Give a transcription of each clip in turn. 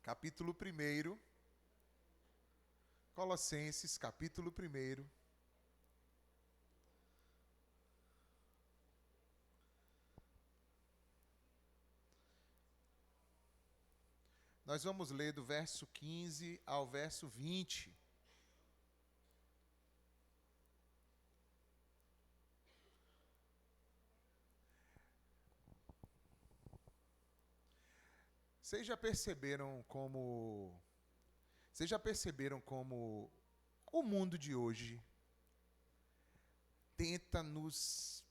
capítulo 1, Colossenses, capítulo 1. Nós vamos ler do verso 15 ao verso 20. Vocês já perceberam como o mundo de hoje tenta nos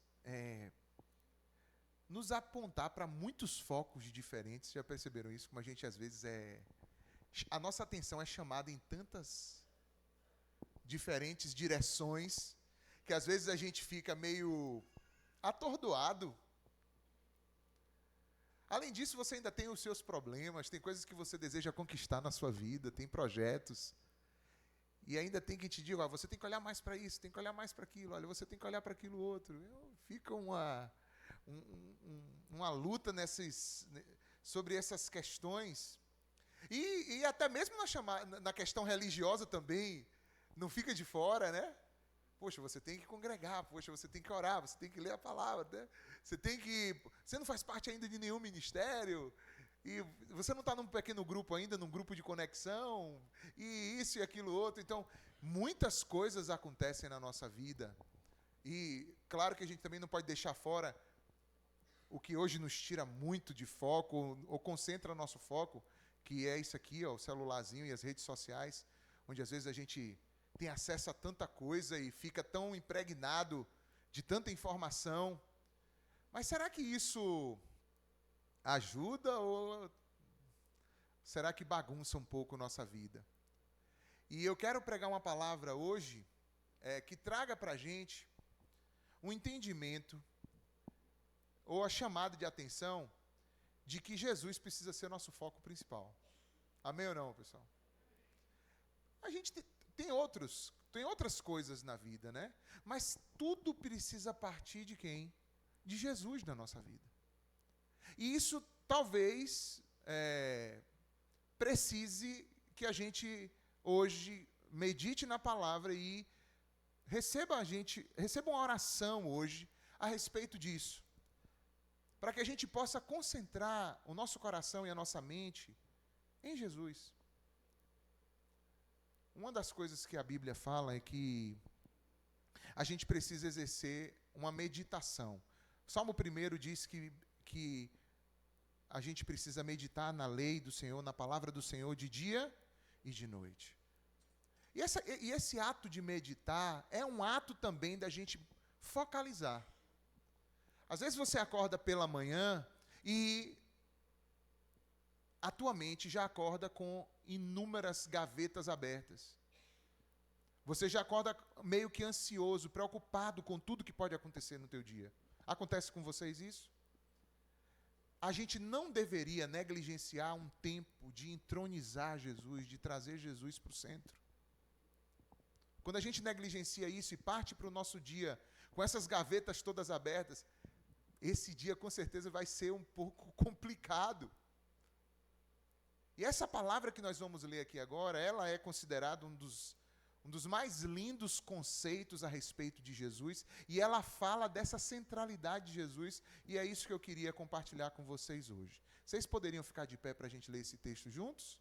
apontar para muitos focos diferentes? Já perceberam isso? Como a gente às vezes a nossa atenção é chamada em tantas diferentes direções que às vezes a gente fica meio atordoado. Além disso, você ainda tem os seus problemas, tem coisas que você deseja conquistar na sua vida, tem projetos. E ainda tem que te dizer, você tem que olhar mais para isso, tem que olhar mais para aquilo, olha, você tem que olhar para aquilo outro. Fica uma luta sobre essas questões. E até mesmo na questão religiosa também, não fica de fora, né? Poxa, você tem que congregar, poxa, você tem que orar, você tem que ler a palavra, né? Você não faz parte ainda de nenhum ministério, e você não está num pequeno grupo ainda, num grupo de conexão, e isso e aquilo outro. Então, muitas coisas acontecem na nossa vida. E claro que a gente também não pode deixar fora o que hoje nos tira muito de foco, ou concentra nosso foco, que é isso aqui, o celularzinho e as redes sociais, onde às vezes a gente tem acesso a tanta coisa e fica tão impregnado de tanta informação. Mas será que isso ajuda ou será que bagunça um pouco nossa vida? E eu quero pregar uma palavra hoje que traga para a gente um entendimento ou a chamada de atenção de que Jesus precisa ser nosso foco principal. Amém ou não, pessoal? A gente tem outras coisas na vida, né? Mas tudo precisa partir de quem? De Jesus na nossa vida. E isso talvez precise que a gente hoje medite na palavra e receba uma oração hoje a respeito disso. Para que a gente possa concentrar o nosso coração e a nossa mente em Jesus. Uma das coisas que a Bíblia fala é que a gente precisa exercer uma meditação. O Salmo 1 diz que a gente precisa meditar na lei do Senhor, na palavra do Senhor, de dia e de noite. E esse ato de meditar é um ato também da gente focalizar. Às vezes você acorda pela manhã e a tua mente já acorda com inúmeras gavetas abertas. Você já acorda meio que ansioso, preocupado com tudo que pode acontecer no teu dia. Acontece com vocês isso? A gente não deveria negligenciar um tempo de entronizar Jesus, de trazer Jesus para o centro. Quando a gente negligencia isso e parte para o nosso dia com essas gavetas todas abertas, esse dia com certeza vai ser um pouco complicado. E essa palavra que nós vamos ler aqui agora, ela é considerada um dos mais lindos conceitos a respeito de Jesus, e ela fala dessa centralidade de Jesus, e é isso que eu queria compartilhar com vocês hoje. Vocês poderiam ficar de pé para a gente ler esse texto juntos?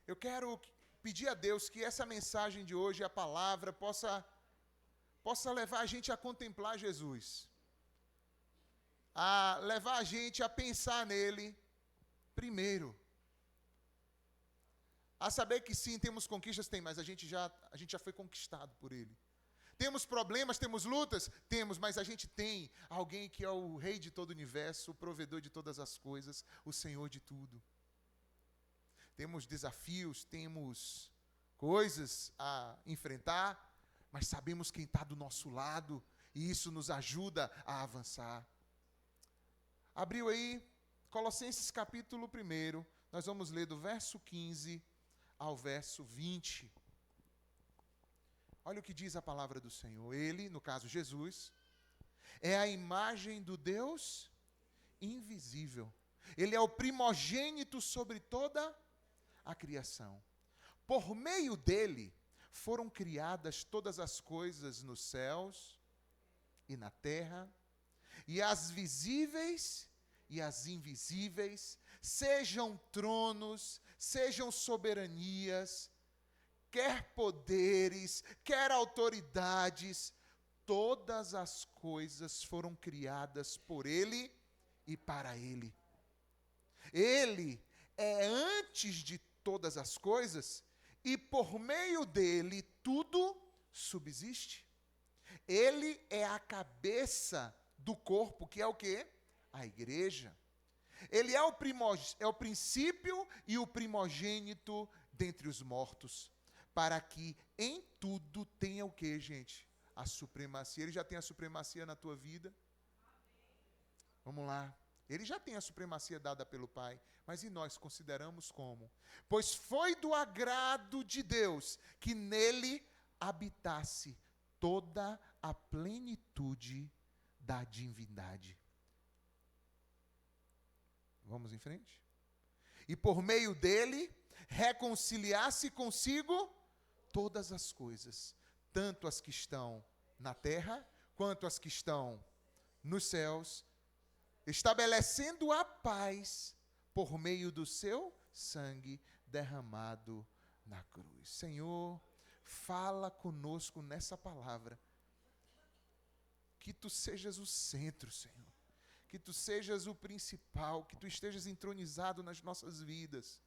Eu quero pedir a Deus que essa mensagem de hoje, a palavra, possa levar a gente a contemplar Jesus. A levar a gente a pensar nele primeiro. A saber que sim, temos conquistas, mas a gente já foi conquistado por ele. Temos problemas, temos lutas? Temos, mas a gente tem alguém que é o rei de todo o universo, o provedor de todas as coisas, o Senhor de tudo. Temos desafios, temos coisas a enfrentar, mas sabemos quem está do nosso lado e isso nos ajuda a avançar. Abriu aí, Colossenses capítulo 1, nós vamos ler do verso 15 ao verso 20. Olha o que diz a palavra do Senhor. Ele, no caso Jesus, é a imagem do Deus invisível. Ele é o primogênito sobre toda a criação. Por meio dele foram criadas todas as coisas nos céus e na terra, e as visíveis e as invisíveis, sejam tronos, sejam soberanias, quer poderes, quer autoridades, todas as coisas foram criadas por ele e para ele. Ele é antes de todas as coisas e por meio dele tudo subsiste. Ele é a cabeça do corpo, que é o quê? A igreja. Ele é o princípio e o primogênito dentre os mortos, para que em tudo tenha o quê, gente? A supremacia. Ele já tem a supremacia na tua vida? Vamos lá. Ele já tem a supremacia dada pelo Pai, mas e nós consideramos como? Pois foi do agrado de Deus que nele habitasse toda a plenitude da divindade. Vamos em frente? E por meio dele reconciliasse consigo todas as coisas, tanto as que estão na terra, quanto as que estão nos céus, estabelecendo a paz por meio do seu sangue derramado na cruz. Senhor, fala conosco nessa palavra. Que tu sejas o centro, Senhor. Que tu sejas o principal, que tu estejas entronizado nas nossas vidas.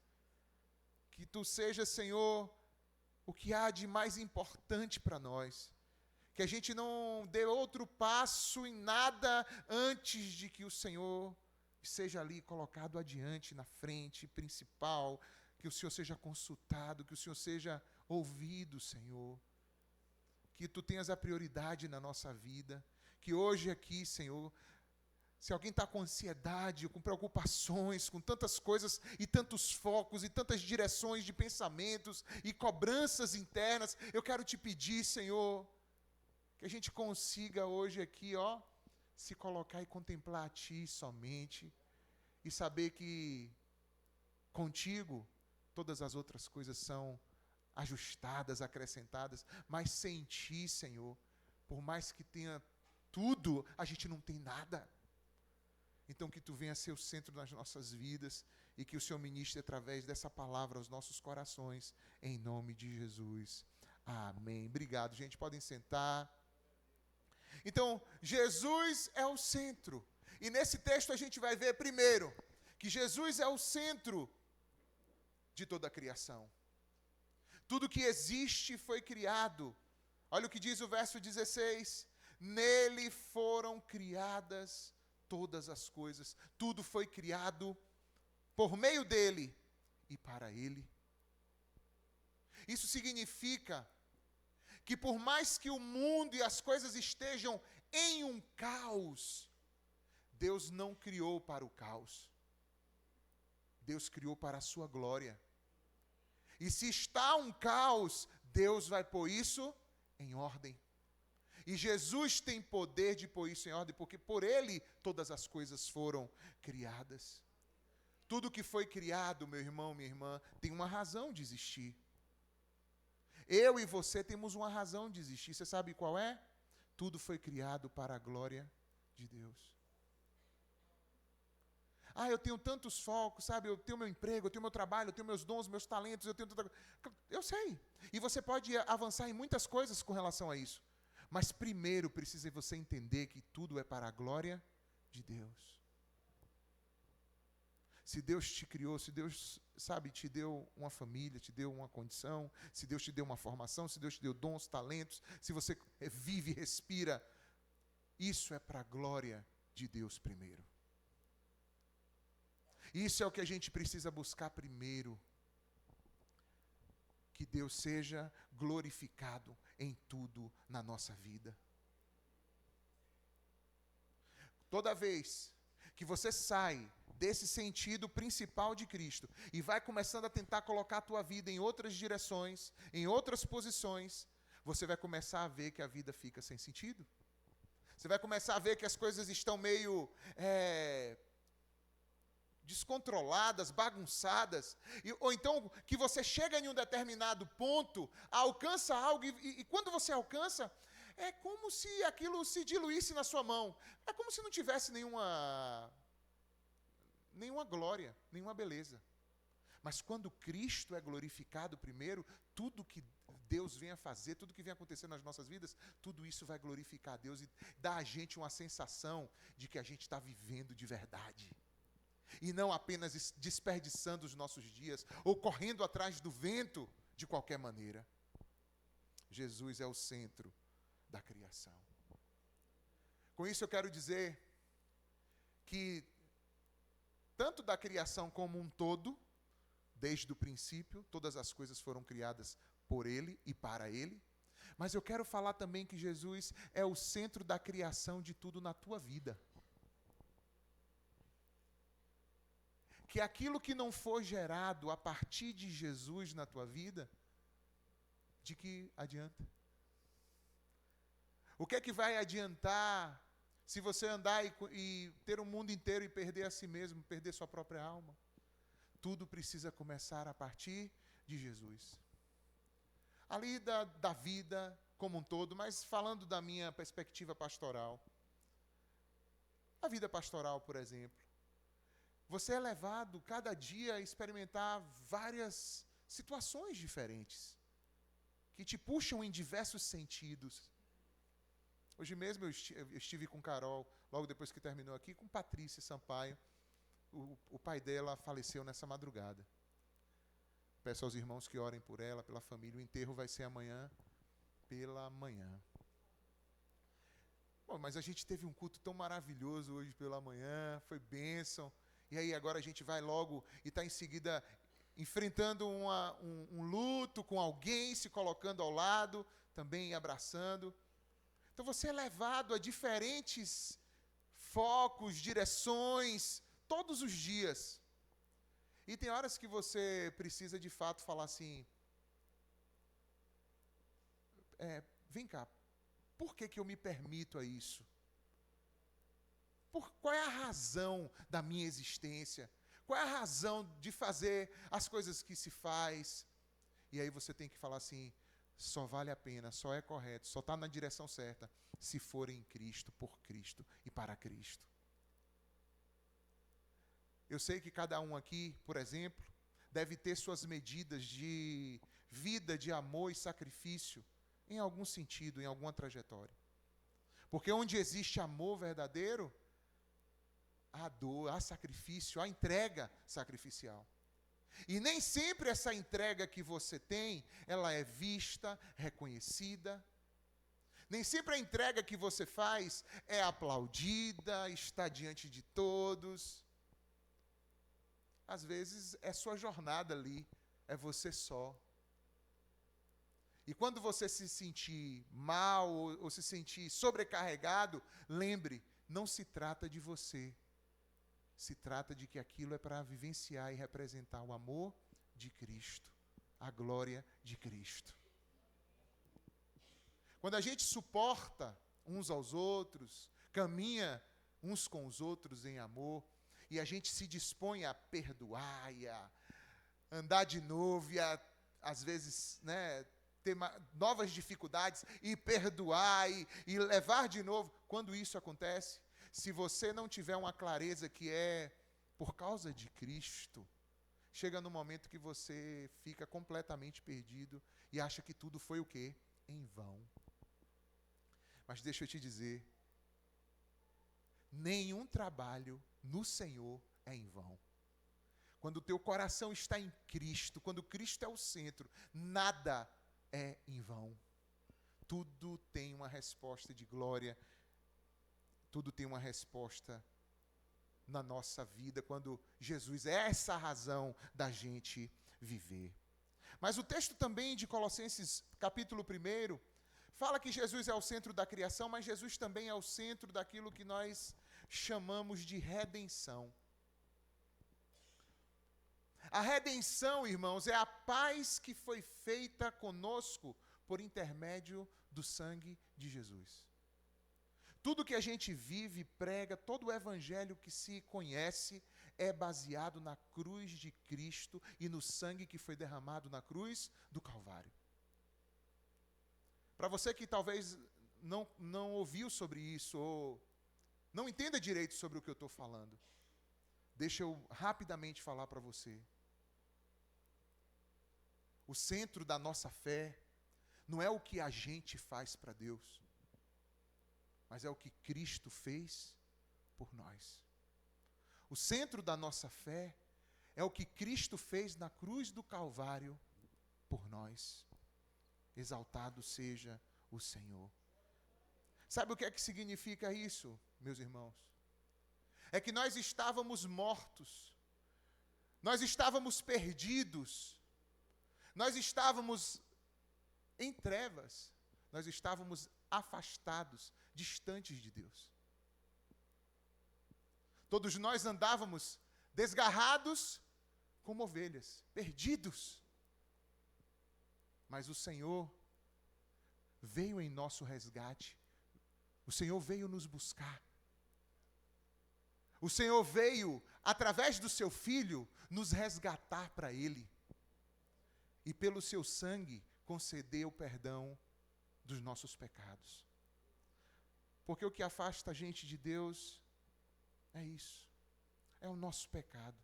Que tu sejas, Senhor, o que há de mais importante para nós. Que a gente não dê outro passo em nada antes de que o Senhor seja ali colocado adiante, na frente, principal, que o Senhor seja consultado, que o Senhor seja ouvido, Senhor. Que tu tenhas a prioridade na nossa vida. Que hoje aqui, Senhor, se alguém está com ansiedade, com preocupações, com tantas coisas e tantos focos e tantas direções de pensamentos e cobranças internas, eu quero te pedir, Senhor, que a gente consiga hoje aqui, se colocar e contemplar a Ti somente e saber que contigo todas as outras coisas são ajustadas, acrescentadas, mas sem Ti, Senhor, por mais que tenha tudo, a gente não tem nada. Então que Tu venha ser o centro das nossas vidas e que o Senhor ministre através dessa palavra aos nossos corações, em nome de Jesus. Amém. Obrigado, gente. Podem sentar. Então, Jesus é o centro. E nesse texto a gente vai ver, primeiro, que Jesus é o centro de toda a criação. Tudo que existe foi criado. Olha o que diz o verso 16. Nele foram criadas todas as coisas. Tudo foi criado por meio dele e para ele. Isso significa que por mais que o mundo e as coisas estejam em um caos, Deus não criou para o caos. Deus criou para a sua glória. E se está um caos, Deus vai pôr isso em ordem. E Jesus tem poder de pôr isso em ordem, porque por Ele todas as coisas foram criadas. Tudo que foi criado, meu irmão, minha irmã, tem uma razão de existir. Eu e você temos uma razão de existir. Você sabe qual é? Tudo foi criado para a glória de Deus. Eu tenho tantos focos, sabe? Eu tenho meu emprego, eu tenho meu trabalho, eu tenho meus dons, meus talentos, eu sei. E você pode avançar em muitas coisas com relação a isso. Mas primeiro precisa você entender que tudo é para a glória de Deus. Se Deus te criou, se Deus, te deu uma família, te deu uma condição, se Deus te deu uma formação, se Deus te deu dons, talentos, se você vive e respira, isso é para a glória de Deus primeiro. Isso é o que a gente precisa buscar primeiro. Que Deus seja glorificado em tudo na nossa vida. Toda vez que você sai desse sentido principal de Cristo e vai começando a tentar colocar a tua vida em outras direções, em outras posições, você vai começar a ver que a vida fica sem sentido. Você vai começar a ver que as coisas estão meio descontroladas, bagunçadas, ou então que você chega em um determinado ponto, alcança algo, e quando você alcança, é como se aquilo se diluísse na sua mão. É como se não tivesse nenhuma glória, nenhuma beleza. Mas quando Cristo é glorificado primeiro, tudo que Deus vem a fazer, tudo que vem acontecer nas nossas vidas, tudo isso vai glorificar a Deus e dá a gente uma sensação de que a gente está vivendo de verdade. E não apenas desperdiçando os nossos dias ou correndo atrás do vento de qualquer maneira. Jesus é o centro da criação. Com isso eu quero dizer que tanto da criação como um todo, desde o princípio, todas as coisas foram criadas por Ele e para Ele. Mas eu quero falar também que Jesus é o centro da criação de tudo na tua vida. Que aquilo que não for gerado a partir de Jesus na tua vida, de que adianta? O que é que vai adiantar se você andar e ter o mundo inteiro e perder a si mesmo, perder sua própria alma? Tudo precisa começar a partir de Jesus. Ali da vida como um todo, mas falando da minha perspectiva pastoral. A vida pastoral, por exemplo. Você é levado cada dia a experimentar várias situações diferentes, que te puxam em diversos sentidos. Hoje mesmo eu estive com Carol, logo depois que terminou aqui, com Patrícia Sampaio. O pai dela faleceu nessa madrugada. Peço aos irmãos que orem por ela, pela família. O enterro vai ser amanhã, pela manhã. Bom, mas a gente teve um culto tão maravilhoso hoje pela manhã, foi bênção. E aí agora a gente vai logo e está em seguida enfrentando um luto com alguém, se colocando ao lado, também abraçando. Então você é levado a diferentes focos, direções, todos os dias. E tem horas que você precisa de fato falar assim, vem cá, por que eu me permito a isso? Qual é a razão da minha existência? Qual é a razão de fazer as coisas que se faz? E aí você tem que falar assim, só vale a pena, só é correto, só está na direção certa, se for em Cristo, por Cristo e para Cristo. Eu sei que cada um aqui, por exemplo, deve ter suas medidas de vida, de amor e sacrifício, em algum sentido, em alguma trajetória. Porque onde existe amor verdadeiro, há dor, há sacrifício, há entrega sacrificial. E nem sempre essa entrega que você tem, ela é vista, reconhecida. Nem sempre a entrega que você faz é aplaudida, está diante de todos. Às vezes é sua jornada ali, é você só. E quando você se sentir mal ou se sentir sobrecarregado, lembre, não se trata de você. Se trata de que aquilo é para vivenciar e representar o amor de Cristo, a glória de Cristo. Quando a gente suporta uns aos outros, caminha uns com os outros em amor, e a gente se dispõe a perdoar e a andar de novo e a, às vezes, ter novas dificuldades e perdoar e levar de novo. Quando isso acontece, se você não tiver uma clareza que é por causa de Cristo, chega no momento que você fica completamente perdido e acha que tudo foi o quê? Em vão. Mas deixa eu te dizer, nenhum trabalho no Senhor é em vão. Quando o teu coração está em Cristo, quando Cristo é o centro, nada é em vão. Tudo tem uma resposta de glória, tudo tem uma resposta na nossa vida, quando Jesus é essa razão da gente viver. Mas o texto também de Colossenses, capítulo 1, fala que Jesus é o centro da criação, mas Jesus também é o centro daquilo que nós chamamos de redenção. A redenção, irmãos, é a paz que foi feita conosco por intermédio do sangue de Jesus. Tudo que a gente vive, prega, todo o evangelho que se conhece é baseado na cruz de Cristo e no sangue que foi derramado na cruz do Calvário. Para você que talvez não ouviu sobre isso, ou não entenda direito sobre o que eu estou falando, deixa eu rapidamente falar para você. O centro da nossa fé não é o que a gente faz para Deus, mas é o que Cristo fez por nós. O centro da nossa fé é o que Cristo fez na cruz do Calvário por nós. Exaltado seja o Senhor. Sabe o que é que significa isso, meus irmãos? É que nós estávamos mortos, nós estávamos perdidos, nós estávamos em trevas, nós estávamos afastados, distantes de Deus. Todos nós andávamos desgarrados como ovelhas, perdidos. Mas o Senhor veio em nosso resgate. O Senhor veio nos buscar. O Senhor veio, através do seu Filho, nos resgatar para Ele. E pelo seu sangue, conceder o perdão dos nossos pecados. Porque o que afasta a gente de Deus é isso. É o nosso pecado.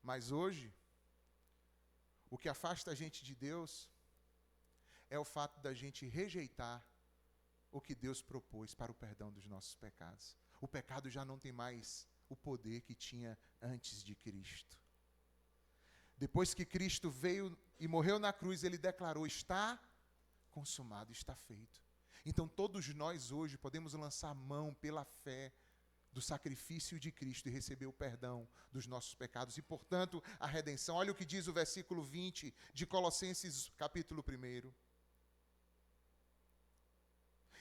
Mas hoje, o que afasta a gente de Deus é o fato da gente rejeitar o que Deus propôs para o perdão dos nossos pecados. O pecado já não tem mais o poder que tinha antes de Cristo. Depois que Cristo veio e morreu na cruz, ele declarou: está consumado, está feito. Então todos nós hoje podemos lançar mão pela fé do sacrifício de Cristo e receber o perdão dos nossos pecados e, portanto, a redenção. Olha o que diz o versículo 20 de Colossenses, capítulo 1.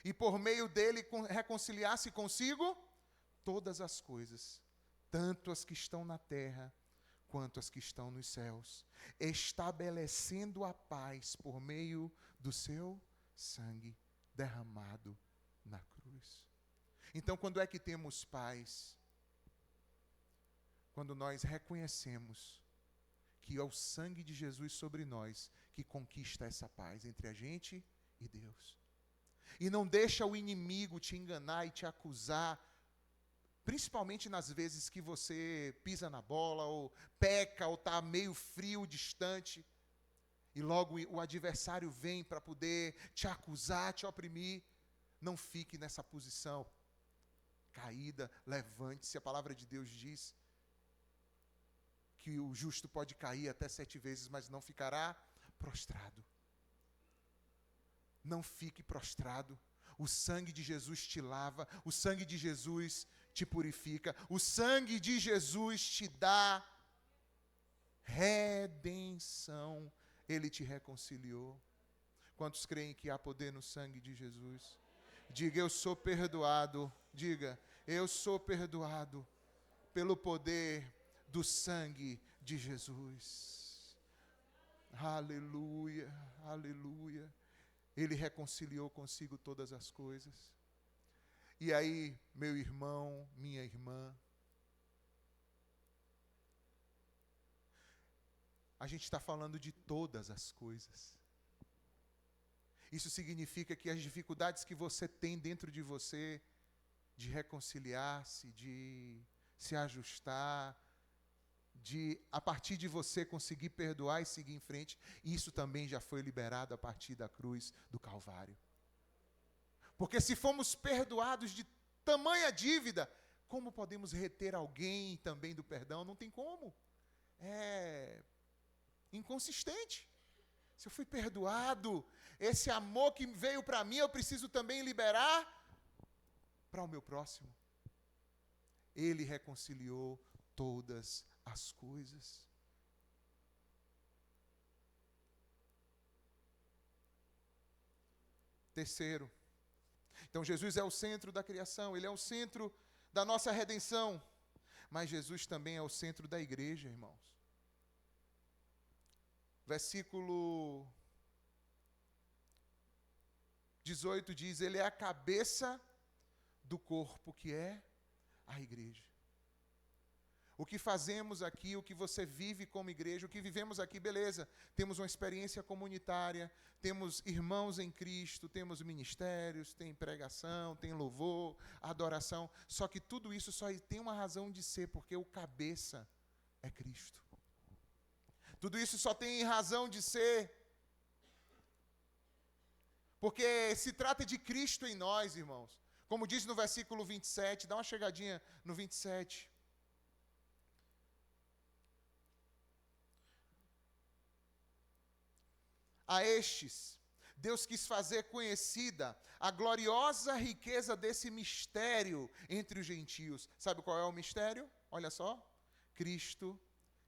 E por meio dele reconciliar-se consigo todas as coisas, tanto as que estão na terra quanto as que estão nos céus, estabelecendo a paz por meio do seu sangue derramado na cruz. Então, quando é que temos paz? Quando nós reconhecemos que é o sangue de Jesus sobre nós que conquista essa paz entre a gente e Deus. E não deixa o inimigo te enganar e te acusar, principalmente nas vezes que você pisa na bola, ou peca, ou está meio frio, distante, e logo o adversário vem para poder te acusar, te oprimir. Não fique nessa posição caída, levante-se. A palavra de Deus diz que o justo pode cair até 7 vezes, mas não ficará prostrado. Não fique prostrado. O sangue de Jesus te lava, o sangue de Jesus te purifica, o sangue de Jesus te dá redenção. Ele te reconciliou. Quantos creem que há poder no sangue de Jesus? Diga: eu sou perdoado. Diga: eu sou perdoado pelo poder do sangue de Jesus. Aleluia, aleluia. Ele reconciliou consigo todas as coisas. E aí, meu irmão, minha irmã, a gente está falando de todas as coisas. Isso significa que as dificuldades que você tem dentro de você, de reconciliar-se, de se ajustar, de, a partir de você, conseguir perdoar e seguir em frente, isso também já foi liberado a partir da cruz do Calvário. Porque se fomos perdoados de tamanha dívida, como podemos reter alguém também do perdão? Não tem como. É inconsistente. Se eu fui perdoado, esse amor que veio para mim, eu preciso também liberar para o meu próximo. Ele reconciliou todas as coisas. Terceiro, então Jesus é o centro da criação, ele é o centro da nossa redenção, mas Jesus também é o centro da igreja, irmãos. Versículo 18 diz: ele é a cabeça do corpo, que é a igreja. O que fazemos aqui, o que você vive como igreja, o que vivemos aqui, beleza. Temos uma experiência comunitária, temos irmãos em Cristo, temos ministérios, tem pregação, tem louvor, adoração. Só que tudo isso só tem uma razão de ser, porque o cabeça é Cristo. Tudo isso só tem razão de ser porque se trata de Cristo em nós, irmãos. Como diz no versículo 27, dá uma chegadinha no 27. A estes, Deus quis fazer conhecida a gloriosa riqueza desse mistério entre os gentios. Sabe qual é o mistério? Olha só. Cristo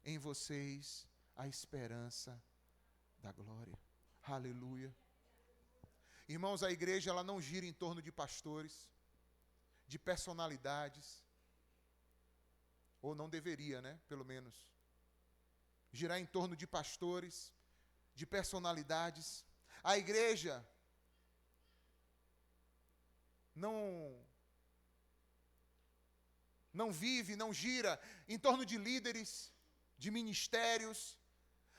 em vocês, a esperança da glória. Aleluia. Irmãos, a igreja ela não gira em torno de pastores, de personalidades, ou não deveria, né? Pelo menos. Girar em torno de pastores, de personalidades. A igreja não vive, não gira em torno de líderes, de ministérios.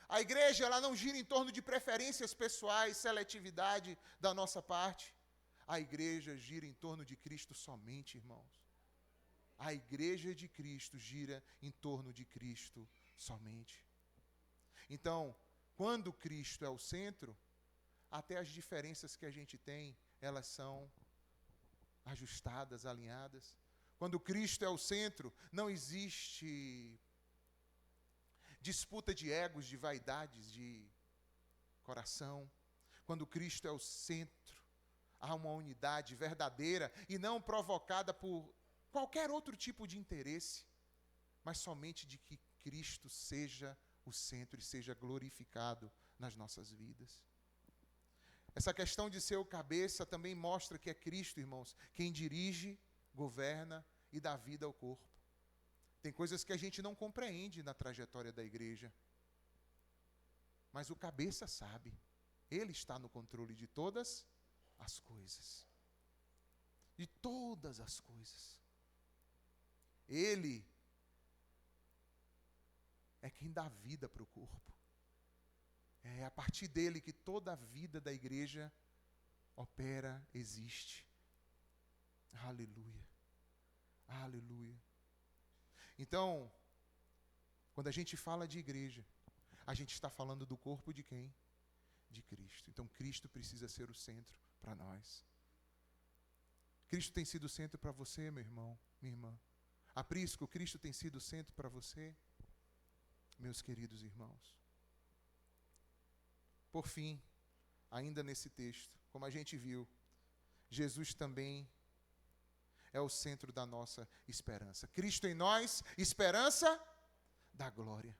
A igreja ela não gira em torno de preferências pessoais, seletividade da nossa parte. A igreja gira em torno de Cristo somente, irmãos. A igreja de Cristo gira em torno de Cristo somente. Então, quando Cristo é o centro, até as diferenças que a gente tem, elas são ajustadas, alinhadas. Quando Cristo é o centro, não existe disputa de egos, de vaidades, de coração. Quando Cristo é o centro, há uma unidade verdadeira e não provocada por qualquer outro tipo de interesse, mas somente de que Cristo seja o centro e seja glorificado nas nossas vidas. Essa questão de ser o cabeça também mostra que é Cristo, irmãos, quem dirige, governa e dá vida ao corpo. Tem coisas que a gente não compreende na trajetória da igreja, mas o cabeça sabe. Ele está no controle de todas as coisas. De todas as coisas. Ele é quem dá vida para o corpo. É a partir dele que toda a vida da igreja opera, existe. Aleluia. Aleluia. Então, quando a gente fala de igreja, a gente está falando do corpo de quem? De Cristo. Então, Cristo precisa ser o centro para nós. Cristo tem sido o centro para você, meu irmão, minha irmã. Aprisco, Cristo tem sido o centro para você, meus queridos irmãos. Por fim, ainda nesse texto, como a gente viu, Jesus também é o centro da nossa esperança. Cristo em nós, esperança da glória.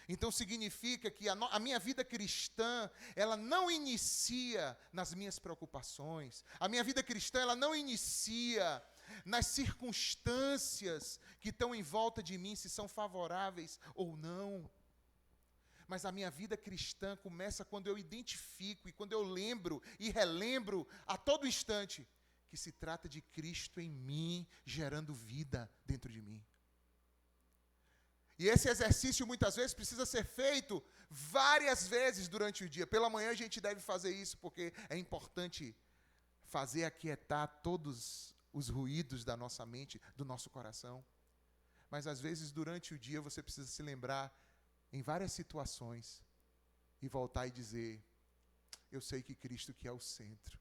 Então significa que a minha vida cristã, ela não inicia nas minhas preocupações. A minha vida cristã, ela não inicia nas circunstâncias que estão em volta de mim, se são favoráveis ou não. Mas a minha vida cristã começa quando eu identifico e quando eu lembro e relembro a todo instante que se trata de Cristo em mim, gerando vida dentro de mim. E esse exercício muitas vezes precisa ser feito várias vezes durante o dia. Pela manhã a gente deve fazer isso, porque é importante fazer aquietar todos os ruídos da nossa mente, do nosso coração. Mas às vezes durante o dia você precisa se lembrar em várias situações e voltar e dizer: eu sei que Cristo que é o centro.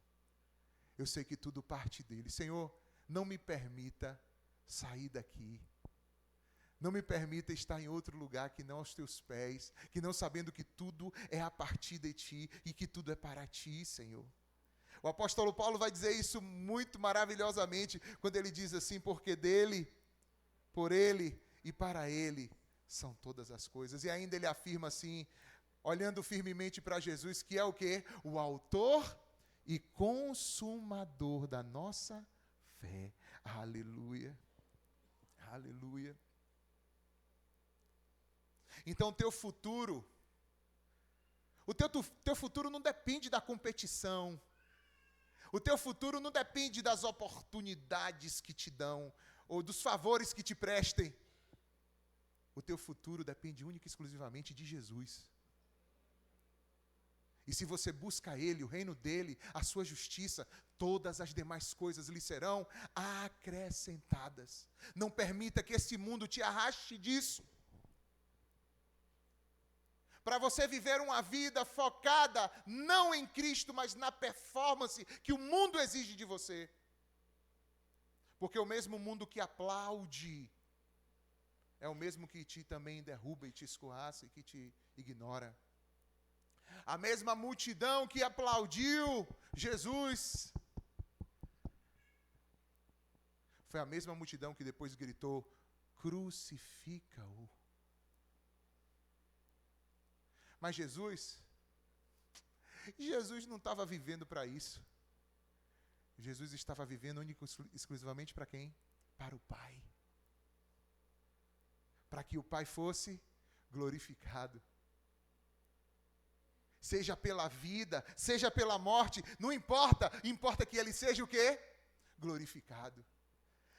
Eu sei que tudo parte dele. Senhor, não me permita sair daqui. Não me permita estar em outro lugar que não aos teus pés, que não sabendo que tudo é a partir de ti e que tudo é para ti, Senhor. O apóstolo Paulo vai dizer isso muito maravilhosamente quando ele diz assim: porque dele, por ele e para ele são todas as coisas. E ainda ele afirma assim, olhando firmemente para Jesus, que é o quê? O autor e consumador da nossa fé. Aleluia. Aleluia. Então o teu futuro não depende da competição. O teu futuro não depende das oportunidades que te dão ou dos favores que te prestem. O teu futuro depende única e exclusivamente de Jesus. E se você busca Ele, o reino dEle, a sua justiça, todas as demais coisas lhe serão acrescentadas. Não permita que este mundo te arraste disso. Para você viver uma vida focada não em Cristo, mas na performance que o mundo exige de você. Porque o mesmo mundo que aplaude é o mesmo que te também derruba e te escorraça e que te ignora. A mesma multidão que aplaudiu Jesus foi a mesma multidão que depois gritou: crucifica-o. Mas Jesus não estava vivendo para isso. Jesus estava vivendo único e exclusivamente para quem? Para o Pai. Para que o Pai fosse glorificado. Seja pela vida, seja pela morte, não importa, importa que Ele seja o quê? Glorificado.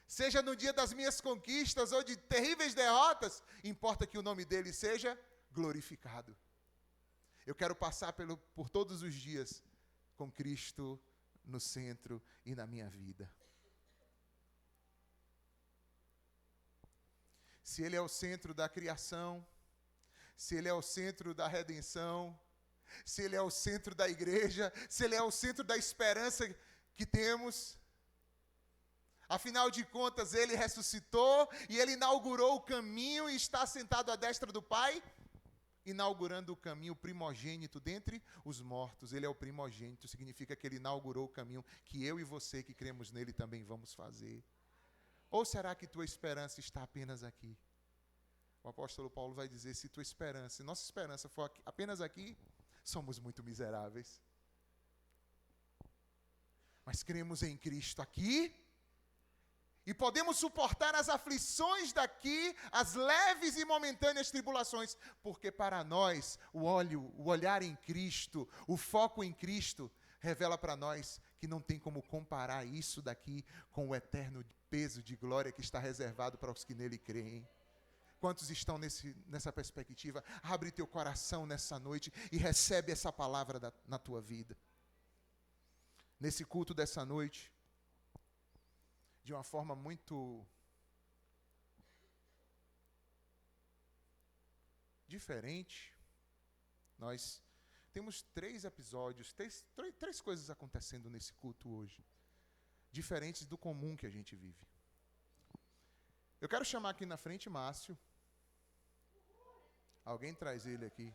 Seja no dia das minhas conquistas ou de terríveis derrotas, importa que o nome dEle seja glorificado. Eu quero passar por todos os dias com Cristo no centro e na minha vida. Se Ele é o centro da criação, se Ele é o centro da redenção, se Ele é o centro da igreja, se Ele é o centro da esperança que temos, afinal de contas, Ele ressuscitou e Ele inaugurou o caminho e está sentado à destra do Pai, inaugurando o caminho primogênito dentre os mortos. Ele é o primogênito, significa que Ele inaugurou o caminho que eu e você que cremos nele também vamos fazer. Ou será que tua esperança está apenas aqui? O apóstolo Paulo vai dizer, se tua esperança, se nossa esperança for apenas aqui, somos muito miseráveis. Mas cremos em Cristo aqui, e podemos suportar as aflições daqui, as leves e momentâneas tribulações, porque para nós, o olhar em Cristo, o foco em Cristo, revela para nós que não tem como comparar isso daqui com o eterno peso de glória que está reservado para os que nele creem. Quantos estão nessa perspectiva? Abre teu coração nessa noite e recebe essa palavra na tua vida. Nesse culto dessa noite, de uma forma muito diferente, nós temos 3 episódios, três coisas acontecendo nesse culto hoje, diferentes do comum que a gente vive. Eu quero chamar aqui na frente Márcio. Alguém traz ele aqui.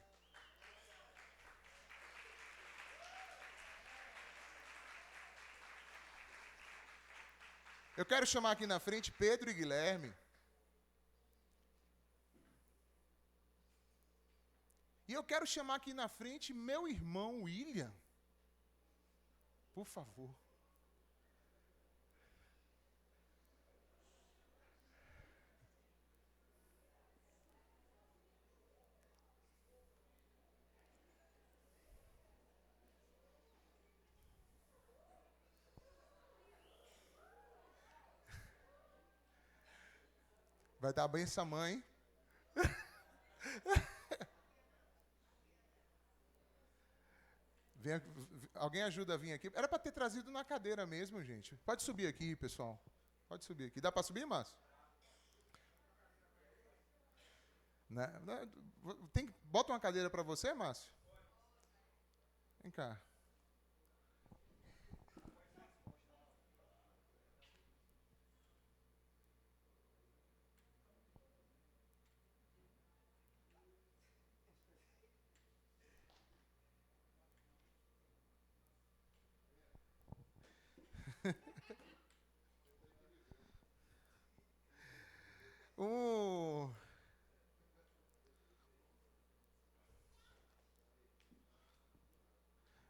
Eu quero chamar aqui na frente Pedro e Guilherme. E eu quero chamar aqui na frente meu irmão William. Por favor. Vai dar bem essa mãe. Alguém ajuda a vir aqui. Era para ter trazido na cadeira mesmo, gente. Pode subir aqui, pessoal. Pode subir aqui. Dá para subir, Márcio? Né? Bota uma cadeira para você, Márcio? Vem cá.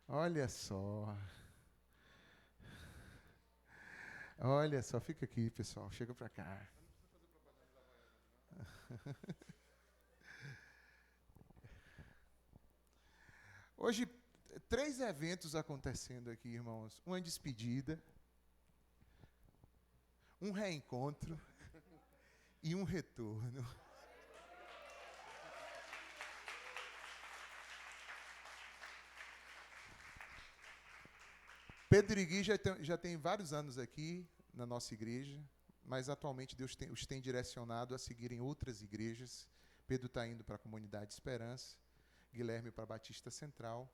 Olha só. Olha só, fica aqui, pessoal. Chega para cá. Hoje, 3 eventos acontecendo aqui, irmãos. Uma despedida, um reencontro e um retorno. Pedro e Gui já tem vários anos aqui na nossa igreja, mas atualmente Deus os tem direcionado a seguirem outras igrejas. Pedro está indo para a Comunidade Esperança, Guilherme para a Batista Central.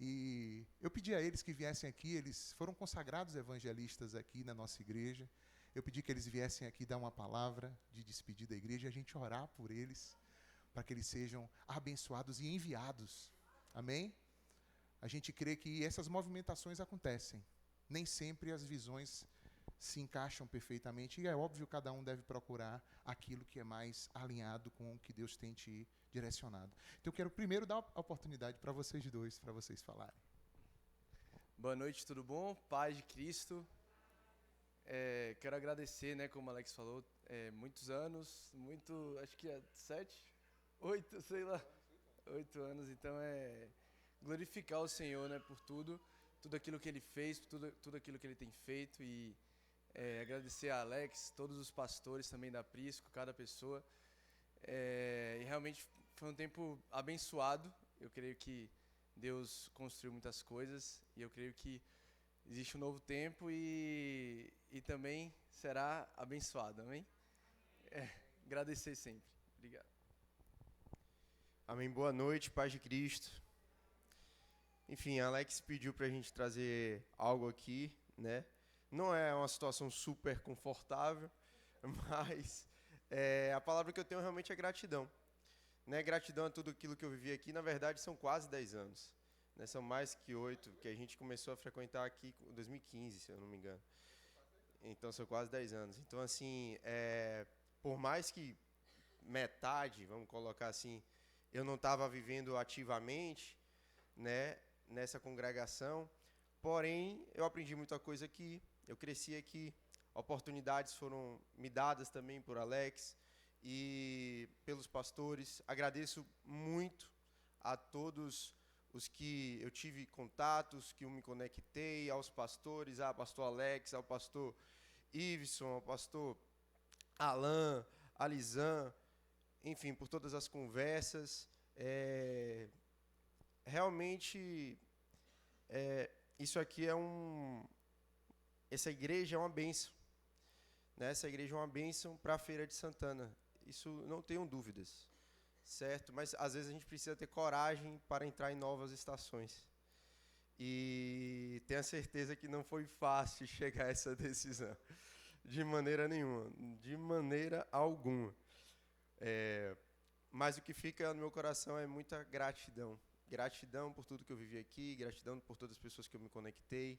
E eu pedi a eles que viessem aqui, eles foram consagrados evangelistas aqui na nossa igreja. Eu pedi que eles viessem aqui dar uma palavra de despedida da igreja e a gente orar por eles, para que eles sejam abençoados e enviados. Amém? A gente crê que essas movimentações acontecem. Nem sempre as visões se encaixam perfeitamente, e é óbvio que cada um deve procurar aquilo que é mais alinhado com o que Deus tem te direcionado. Então eu quero primeiro dar a oportunidade para vocês dois, para vocês falarem. Boa noite, tudo bom? Paz de Cristo. Quero agradecer, né, como o Alex falou, muitos anos, acho que 7, 8, sei lá, 8 anos, então glorificar o Senhor, né, por tudo aquilo que Ele fez, por tudo aquilo que Ele tem feito, e agradecer a Alex, todos os pastores também da Prisco, cada pessoa, e realmente foi um tempo abençoado. Eu creio que Deus construiu muitas coisas, e eu creio que existe um novo tempo e também será abençoado, amém? Agradecer sempre. Obrigado. Amém, boa noite, paz de Cristo. Enfim, a Alex pediu para a gente trazer algo aqui, né? Não é uma situação super confortável, mas a palavra que eu tenho realmente é gratidão. Né? Gratidão a tudo aquilo que eu vivi aqui, na verdade são quase 10 anos. Né? São mais que 8, que a gente começou a frequentar aqui em 2015, se eu não me engano. Então são quase 10 anos. Então, assim, por mais que metade, vamos colocar assim, eu não estava vivendo ativamente, né, nessa congregação, porém eu aprendi muita coisa aqui, eu cresci aqui, oportunidades foram me dadas também por Alex e pelos pastores. Agradeço muito a todos os que eu tive contatos, que eu me conectei, aos pastores, ao pastor Alex, ao pastor Iveson, ao pastor Alan, a Lisan, enfim, por todas as conversas. Realmente, isso aqui essa igreja é uma bênção. Né? Essa igreja é uma bênção para a Feira de Santana. Isso não tenho dúvidas. Certo? Mas às vezes a gente precisa ter coragem para entrar em novas estações. E tenho a certeza que não foi fácil chegar a essa decisão. De maneira nenhuma. De maneira alguma. Mas o que fica no meu coração é muita gratidão. Gratidão por tudo que eu vivi aqui, gratidão por todas as pessoas que eu me conectei.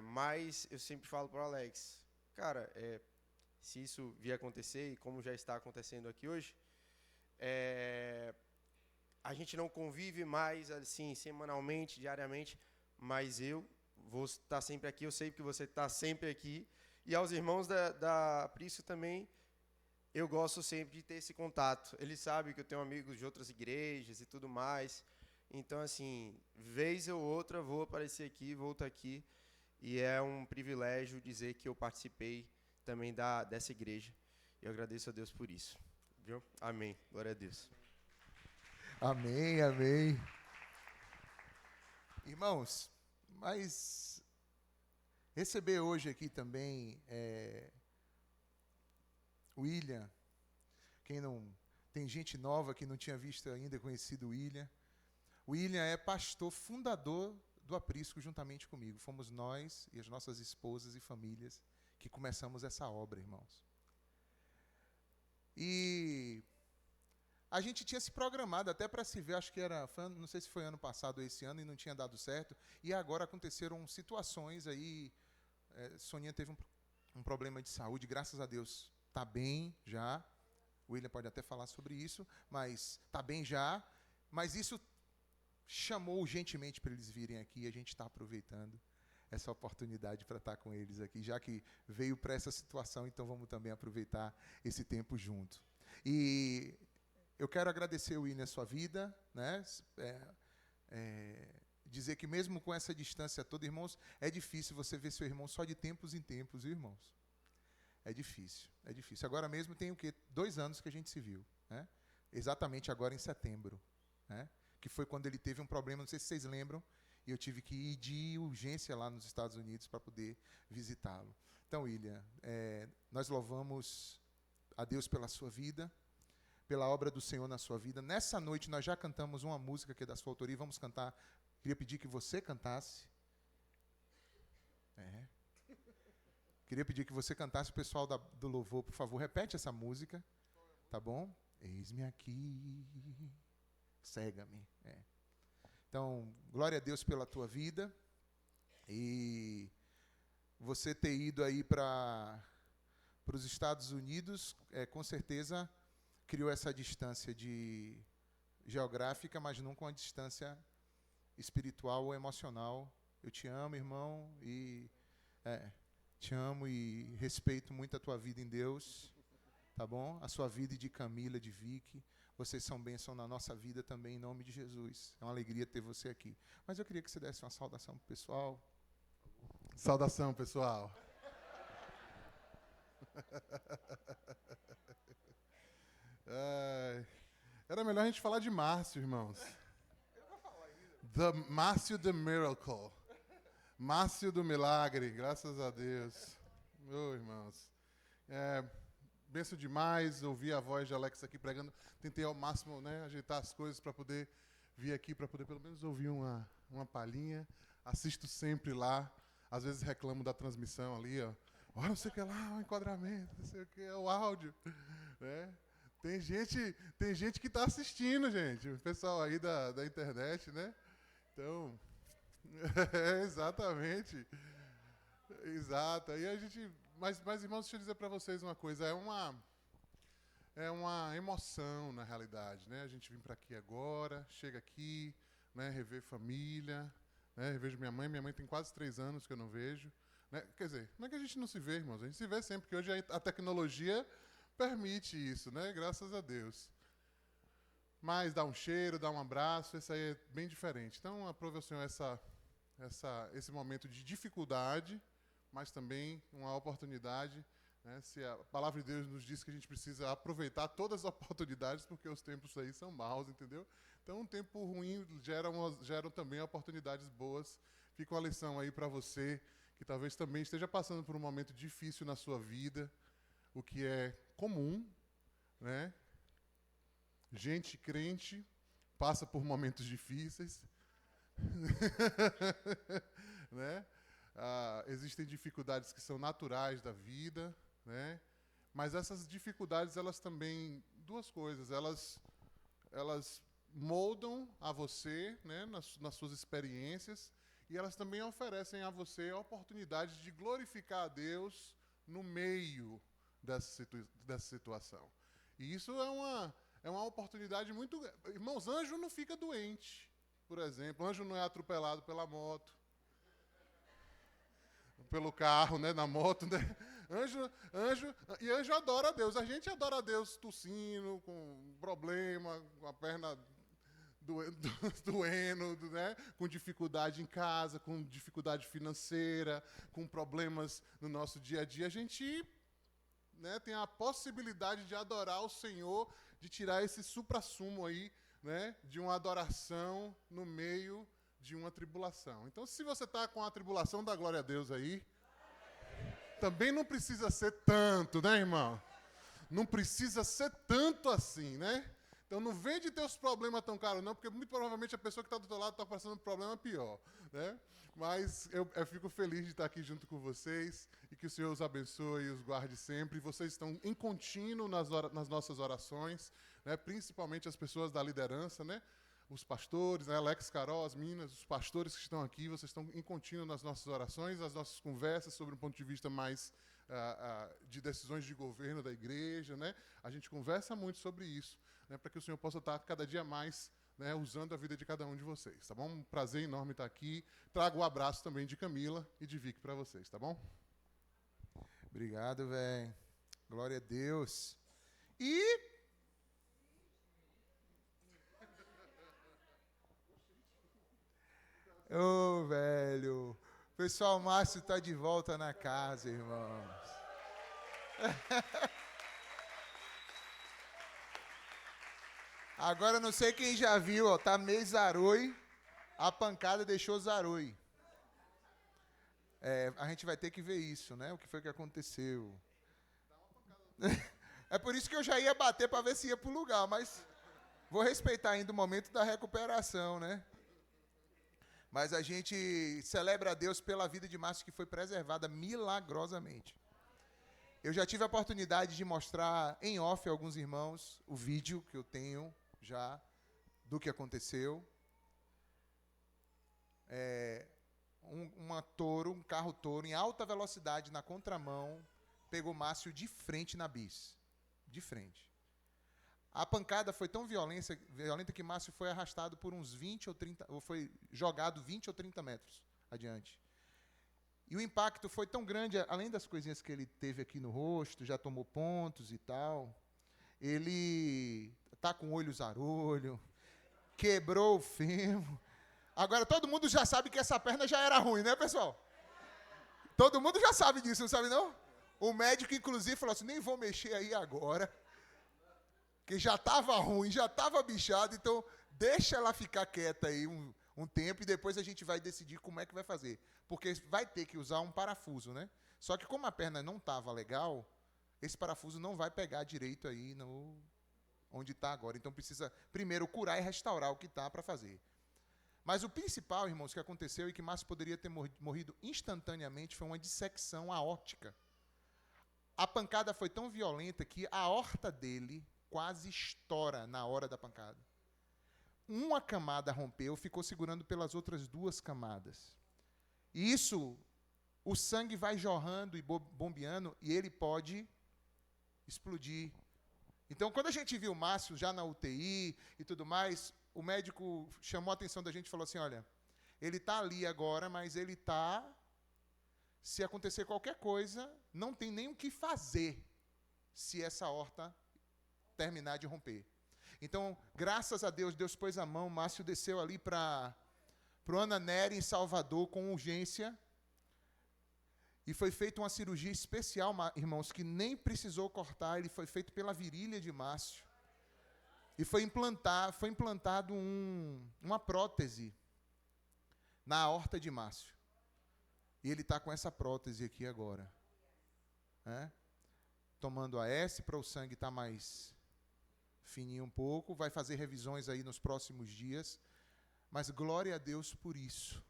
Mas eu sempre falo para o Alex, cara, se isso vier acontecer, e como já está acontecendo aqui hoje, a gente não convive mais assim semanalmente, diariamente, mas eu vou estar sempre aqui, eu sei que você está sempre aqui, e aos irmãos da Prisco também, eu gosto sempre de ter esse contato. Eles sabem que eu tenho amigos de outras igrejas e tudo mais, então assim, vez ou outra vou aparecer aqui, vou estar aqui, e é um privilégio dizer que eu participei também dessa igreja, e eu agradeço a Deus por isso. Viu? Amém. Glória a Deus. Amém, amém. Irmãos, mas receber hoje aqui também William, quem não tem gente nova que não tinha visto ainda, conhecido o William. O William é pastor fundador do Aprisco juntamente comigo. Fomos nós e as nossas esposas e famílias que começamos essa obra, irmãos. E a gente tinha se programado até para se ver, acho que não sei se foi ano passado ou esse ano, e não tinha dado certo. E agora aconteceram situações aí. Soninha teve um problema de saúde, graças a Deus está bem já. O William pode até falar sobre isso, mas está bem já. Mas isso chamou urgentemente para eles virem aqui, e a gente está aproveitando essa oportunidade para estar com eles aqui, já que veio para essa situação, então vamos também aproveitar esse tempo junto. E eu quero agradecer, William, a sua vida, né? Dizer que mesmo com essa distância toda, irmãos, é difícil você ver seu irmão só de tempos em tempos, viu, irmãos? É difícil, é difícil. Agora mesmo tem o quê? 2 anos que a gente se viu, né? Exatamente agora em setembro, né? Que foi quando ele teve um problema, não sei se vocês lembram, E eu tive que ir de urgência lá nos Estados Unidos para poder visitá-lo. Então, William, nós louvamos a Deus pela sua vida, pela obra do Senhor na sua vida. Nessa noite nós já cantamos uma música que é da sua autoria. Vamos cantar. Queria pedir que você cantasse. Queria pedir que você cantasse. O pessoal do louvor, por favor, repete essa música. Tá bom? Eis-me aqui, cega-me. Então, glória a Deus pela tua vida. E você ter ido aí para os Estados Unidos, com certeza criou essa distância geográfica, mas não com a distância espiritual ou emocional. Eu te amo, irmão, e te amo e respeito muito a tua vida em Deus, tá bom? A sua vida e de Camila, de Vicky. Vocês são bênção na nossa vida também, em nome de Jesus. É uma alegria ter você aqui. Mas eu queria que você desse uma saudação pro pessoal. Saudação, pessoal. Era melhor a gente falar de Márcio, irmãos. Márcio the Miracle. Márcio do Milagre, graças a Deus. Irmãos. Benção demais, ouvir a voz de Alex aqui pregando. Tentei ao máximo, ajeitar as coisas para poder vir aqui, para poder pelo menos ouvir uma palhinha. Assisto sempre lá. Às vezes reclamo da transmissão ali, ó. Olha, não sei o que lá, o enquadramento, não sei o que, o áudio. Né? Tem gente que está assistindo, gente. O pessoal aí da internet, né? Então, exatamente. Exato. Aí a gente... Mas, irmãos, deixa eu dizer para vocês uma coisa. É uma emoção, na realidade, né? A gente vem para aqui agora, chega aqui, né? Rever família, né? Revejo minha mãe. Minha mãe tem quase 3 anos que eu não vejo. Né? Quer dizer, não é que a gente não se vê, irmãos. A gente se vê sempre, porque hoje a tecnologia permite isso, né? Graças a Deus. Mas dar um cheiro, dar um abraço, isso aí é bem diferente. Então, aprove o Senhor esse momento de dificuldade, mas também uma oportunidade, né? Se a palavra de Deus nos diz que a gente precisa aproveitar todas as oportunidades, porque os tempos aí são maus, entendeu? Então, um tempo ruim gera também oportunidades boas. Fica uma lição aí para você, que talvez também esteja passando por um momento difícil na sua vida, o que é comum, né? Gente crente passa por momentos difíceis, né? Existem dificuldades que são naturais da vida, né? Mas essas dificuldades, elas também, 2 coisas, elas moldam a você, né, nas suas experiências, e elas também oferecem a você a oportunidade de glorificar a Deus no meio dessa situação. E isso é uma oportunidade muito... Irmãos, anjo não fica doente, por exemplo. Anjo não é atropelado pela moto, pelo carro, né, na moto, né? Anjo adora a Deus. A gente adora a Deus tossindo, com problema, com a perna doendo, né? Com dificuldade em casa, com dificuldade financeira, com problemas no nosso dia a dia. A gente, né, tem a possibilidade de adorar o Senhor, de tirar esse suprassumo aí, né, de uma adoração no meio de uma tribulação. Então, se você está com a tribulação, dá glória a Deus aí. Também não precisa ser tanto, né, irmão? Não precisa ser tanto assim, né? Então, não vende teus problemas tão caros, não, porque muito provavelmente a pessoa que está do teu lado está passando por um problema pior, né? Mas eu fico feliz de estar aqui junto com vocês e que o Senhor os abençoe e os guarde sempre. Vocês estão em contínuo nas nossas orações, né? Principalmente as pessoas da liderança, né? Os pastores, né? Alex, Carol, as meninas, os pastores que estão aqui, vocês estão em contínuo nas nossas orações, as nossas conversas sobre um ponto de vista mais de decisões de governo da igreja, né? A gente conversa muito sobre isso, né? Para que o Senhor possa estar cada dia mais, né, usando a vida de cada um de vocês, tá bom? Um prazer enorme estar aqui. Trago o abraço também de Camila e de Vicky para vocês, tá bom? Obrigado, velho. Glória a Deus. E... Ô, velho. Pessoal, Márcio está de volta na casa, irmãos. Agora, não sei quem já viu, ó, tá Mezaroi. A pancada deixou Zaroi. A gente vai ter que ver isso, né? O que foi que aconteceu. É por isso que eu já ia bater para ver se ia pro lugar, mas vou respeitar ainda o momento da recuperação, né? Mas a gente celebra a Deus pela vida de Márcio, que foi preservada milagrosamente. Eu já tive a oportunidade de mostrar em off a alguns irmãos o vídeo que eu tenho já do que aconteceu. Um carro touro em alta velocidade na contramão, pegou Márcio de frente na bis. De frente. A pancada foi tão violenta que Márcio foi arrastado por uns 20 ou 30, ou foi jogado 20 ou 30 metros adiante. E o impacto foi tão grande, além das coisinhas que ele teve aqui no rosto, já tomou pontos e tal, ele está com o olho zarolho, quebrou o fêmur. Agora todo mundo já sabe que essa perna já era ruim, né, pessoal? Todo mundo já sabe disso, não sabe não? O médico, inclusive, falou assim, nem vou mexer aí agora, que já estava ruim, já estava bichado, então deixa ela ficar quieta aí um tempo e depois a gente vai decidir como é que vai fazer. Porque vai ter que usar um parafuso, né? Só que como a perna não estava legal, esse parafuso não vai pegar direito aí onde está agora. Então precisa primeiro curar e restaurar o que está para fazer. Mas o principal, irmãos, que aconteceu e que Márcio poderia ter morrido instantaneamente foi uma dissecção aórtica. A pancada foi tão violenta que a aorta dele quase estoura na hora da pancada. Uma camada rompeu, ficou segurando pelas outras 2 camadas. E isso, o sangue vai jorrando e bombeando e ele pode explodir. Então, quando a gente viu o Márcio já na UTI e tudo mais, o médico chamou a atenção da gente e falou assim, olha, ele está ali agora, mas ele está... Se acontecer qualquer coisa, não tem nem o que fazer se essa aorta terminar de romper. Então, graças a Deus, Deus pôs a mão, Márcio desceu ali para o Ana Nery, em Salvador, com urgência. E foi feita uma cirurgia especial, irmãos, que nem precisou cortar, ele foi feito pela virilha de Márcio. E foi implantado uma prótese na aorta de Márcio. E ele está com essa prótese aqui agora. Tomando AS para o sangue estar mais fininho um pouco. Vai fazer revisões aí nos próximos dias. Mas glória a Deus por isso.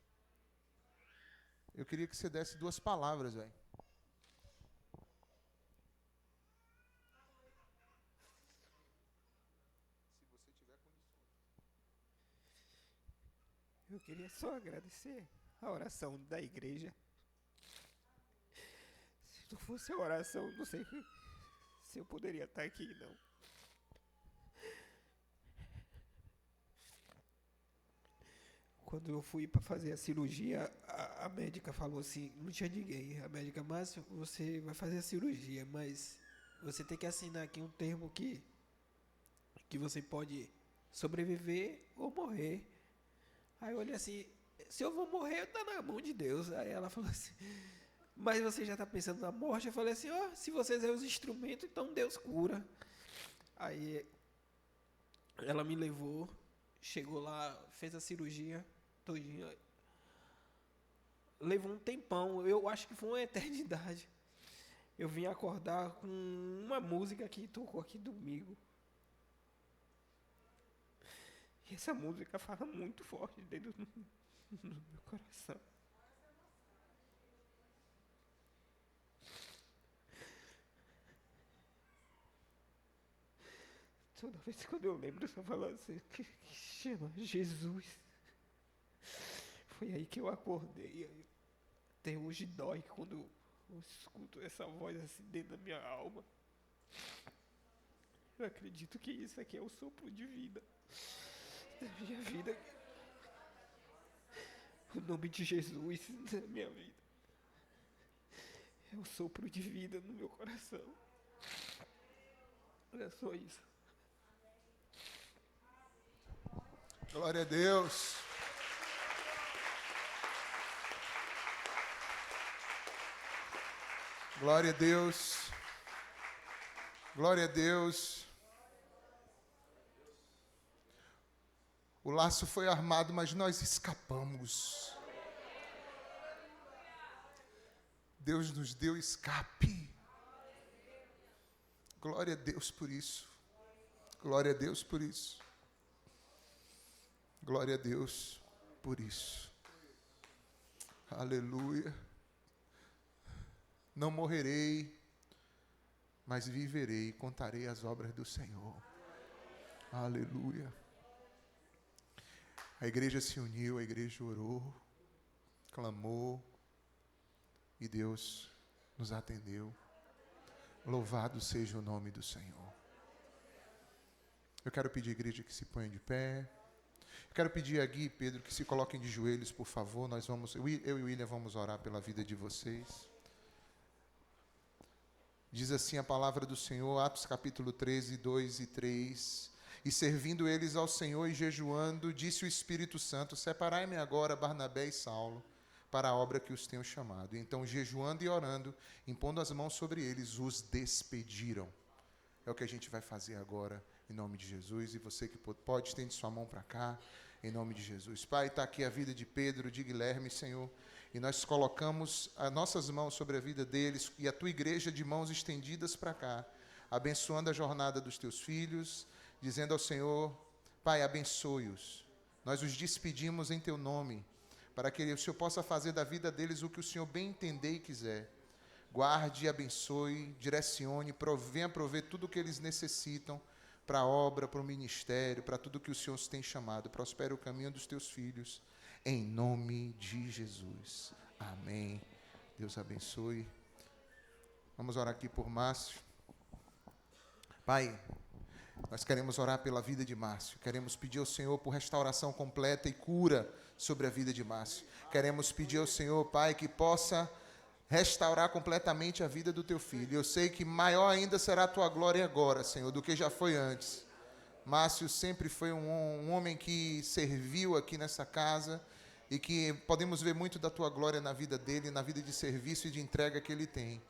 Eu queria que você desse 2 palavras, velho. Se você tiver condições. Eu queria só agradecer a oração da igreja. Se não fosse a oração, não sei se eu poderia estar aqui, não. Quando eu fui para fazer a cirurgia, a médica falou assim, não tinha ninguém. A médica, Márcio, você vai fazer a cirurgia, mas você tem que assinar aqui um termo que você pode sobreviver ou morrer. Aí eu olhei assim, se eu vou morrer, tá na mão de Deus. Aí ela falou assim, mas você já está pensando na morte? Eu falei assim, se vocês é os instrumentos, então Deus cura. Aí ela me levou, chegou lá, fez a cirurgia todinha. Levou um tempão, eu acho que foi uma eternidade. Eu vim acordar com uma música que tocou aqui domingo. E essa música fala muito forte dentro do meu coração. Toda vez que eu lembro, eu só falo assim, que chama Jesus. Foi aí que eu acordei. Até hoje dói quando eu escuto essa voz assim dentro da minha alma. Eu acredito que isso aqui é o sopro de vida da minha vida. O nome de Jesus na minha vida é o sopro de vida no meu coração. Olha só isso. Glória a Deus. Glória a Deus. Glória a Deus. O laço foi armado, mas nós escapamos. Deus nos deu escape. Glória a Deus por isso. Glória a Deus por isso. Glória a Deus por isso. Aleluia. Não morrerei, mas viverei e contarei as obras do Senhor. Aleluia. A igreja se uniu, a igreja orou, clamou, e Deus nos atendeu. Louvado seja o nome do Senhor. Eu quero pedir à igreja que se ponha de pé. Eu quero pedir a Gui e Pedro que se coloquem de joelhos, por favor. Eu e o William vamos orar pela vida de vocês. Diz assim a palavra do Senhor, Atos capítulo 13, 2 e 3. E servindo eles ao Senhor e jejuando, disse o Espírito Santo: separai-me agora Barnabé e Saulo para a obra que os tenho chamado. E então, jejuando e orando, impondo as mãos sobre eles, os despediram. É o que a gente vai fazer agora, em nome de Jesus. E você que pode, estende sua mão para cá, em nome de Jesus. Pai, está aqui a vida de Pedro, de Guilherme, Senhor. E nós colocamos as nossas mãos sobre a vida deles e a tua igreja de mãos estendidas para cá, abençoando a jornada dos teus filhos, dizendo ao Senhor: Pai, abençoe-os. Nós os despedimos em teu nome, para que o Senhor possa fazer da vida deles o que o Senhor bem entender e quiser. Guarde, abençoe, direcione, venha prover tudo o que eles necessitam para a obra, para o ministério, para tudo que o Senhor os tem chamado. Prospere o caminho dos teus filhos, em nome de Jesus. Amém. Deus abençoe. Vamos orar aqui por Márcio. Pai, nós queremos orar pela vida de Márcio. Queremos pedir ao Senhor por restauração completa e cura sobre a vida de Márcio. Queremos pedir ao Senhor, Pai, que possa restaurar completamente a vida do teu filho. Eu sei que maior ainda será a tua glória agora, Senhor, do que já foi antes. Márcio sempre foi um homem que serviu aqui nessa casa e que podemos ver muito da tua glória na vida dele, na vida de serviço e de entrega que ele tem.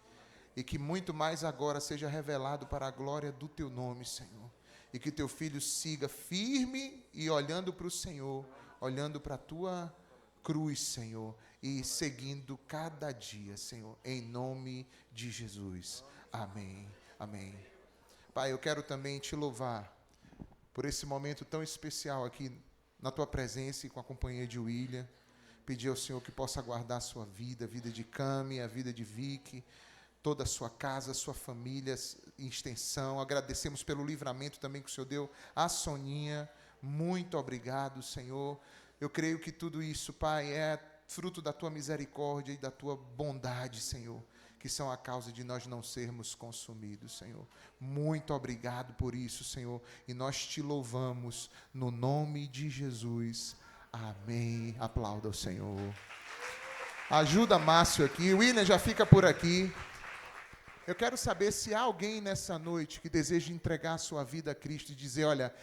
E que muito mais agora seja revelado para a glória do teu nome, Senhor. E que teu filho siga firme e olhando para o Senhor, olhando para a tua cruz, Senhor, e seguindo cada dia, Senhor, em nome de Jesus. Amém. Amém. Pai, eu quero também te louvar por esse momento tão especial aqui na tua presença e com a companhia de William. Pedir ao Senhor que possa guardar a sua vida, a vida de Cami, a vida de Vicky, toda a sua casa, a sua família em extensão. Agradecemos pelo livramento também que o Senhor deu à Soninha. Muito obrigado, Senhor. Eu creio que tudo isso, Pai, é fruto da tua misericórdia e da tua bondade, Senhor, que são a causa de nós não sermos consumidos, Senhor. Muito obrigado por isso, Senhor, e nós te louvamos no nome de Jesus. Amém. Aplauda o Senhor. Ajuda Márcio aqui. O William já fica por aqui. Eu quero saber se há alguém nessa noite que deseja entregar a sua vida a Cristo e dizer: olha,